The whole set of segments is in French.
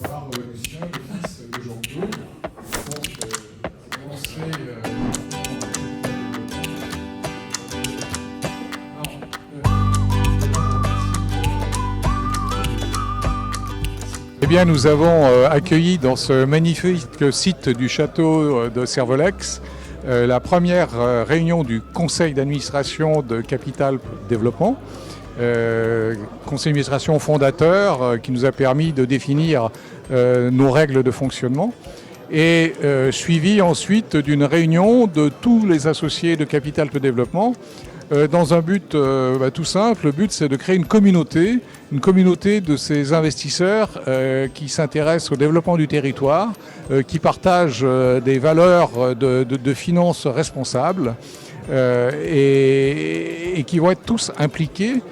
Par Lucien, le fils de Jean-Claude. Donc, on serait. Eh bien, nous avons accueilli dans ce magnifique site du château de Servolex la première réunion du conseil d'administration de Capital Développement. Conseil d'administration fondateur qui nous a permis de définir nos règles de fonctionnement et suivi ensuite d'une réunion de tous les associés de Capital Développement dans un but tout simple. Le but, c'est de créer une communauté de ces investisseurs qui s'intéressent au développement du territoire, qui partagent des valeurs de finances responsables et qui vont être tous impliqués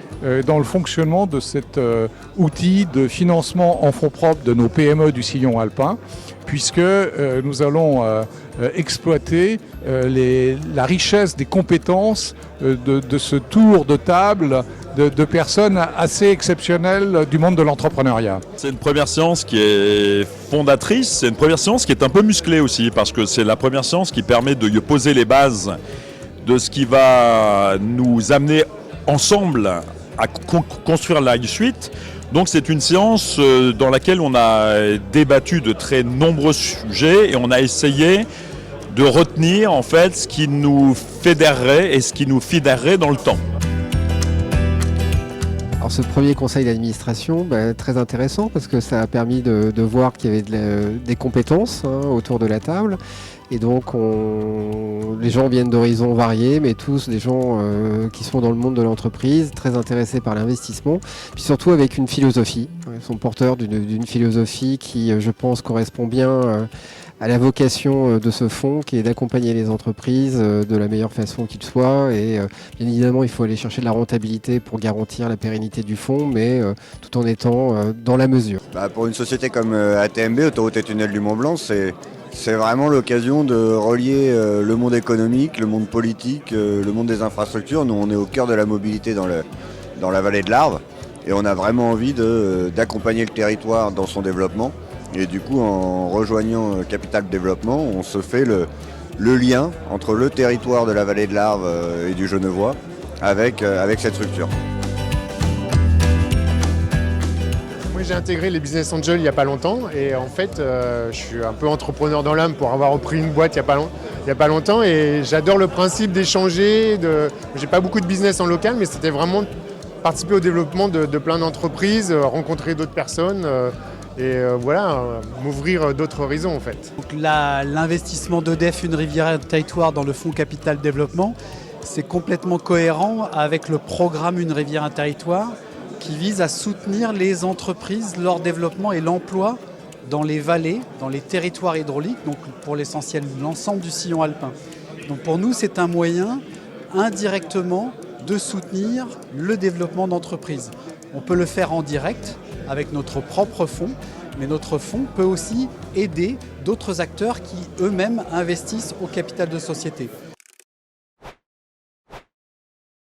dans le fonctionnement de cet outil de financement en fonds propres de nos PME du sillon alpin, puisque nous allons exploiter la richesse des compétences de ce tour de table de personnes assez exceptionnelles du monde de l'entrepreneuriat. C'est une première séance qui est fondatrice, c'est une première séance qui est un peu musclée aussi, parce que c'est la première séance qui permet de poser les bases de ce qui va nous amener ensemble à construire la suite. Donc c'est une séance dans laquelle on a débattu de très nombreux sujets et on a essayé de retenir en fait ce qui nous fédérerait et ce qui nous fidérerait dans le temps. Alors ce premier conseil d'administration, très intéressant parce que ça a permis de voir qu'il y avait des compétences autour de la table. Et donc les gens viennent d'horizons variés, mais tous des gens qui sont dans le monde de l'entreprise, très intéressés par l'investissement, puis surtout avec une philosophie. Ils sont porteurs d'une philosophie qui, je pense, correspond bien à la vocation de ce fonds, qui est d'accompagner les entreprises de la meilleure façon qu'il soit. Et bien évidemment, il faut aller chercher de la rentabilité pour garantir la pérennité du fonds, mais tout en étant dans la mesure. Pour une société comme ATMB, Autoroute et Tunnel du Mont-Blanc, c'est vraiment l'occasion de relier le monde économique, le monde politique, le monde des infrastructures. Nous, on est au cœur de la mobilité dans la vallée de l'Arve et on a vraiment envie d'accompagner le territoire dans son développement. Et du coup, en rejoignant Capital Développement, on se fait le lien entre le territoire de la vallée de l'Arve et du Genevois avec cette structure. J'ai intégré les Business Angels il n'y a pas longtemps et en fait je suis un peu entrepreneur dans l'âme pour avoir repris une boîte il y a pas longtemps et j'adore le principe d'échanger. J'ai pas beaucoup de business en local mais c'était vraiment participer au développement de plein d'entreprises, rencontrer d'autres personnes m'ouvrir d'autres horizons en fait. Donc l'investissement d'EDF Une Rivière et un Territoire dans le fonds Capital Développement, c'est complètement cohérent avec le programme Une Rivière et un Territoire qui vise à soutenir les entreprises, leur développement et l'emploi dans les vallées, dans les territoires hydrauliques, donc pour l'essentiel l'ensemble du sillon alpin. Donc pour nous, c'est un moyen indirectement de soutenir le développement d'entreprises. On peut le faire en direct avec notre propre fonds, mais notre fonds peut aussi aider d'autres acteurs qui eux-mêmes investissent au capital de société.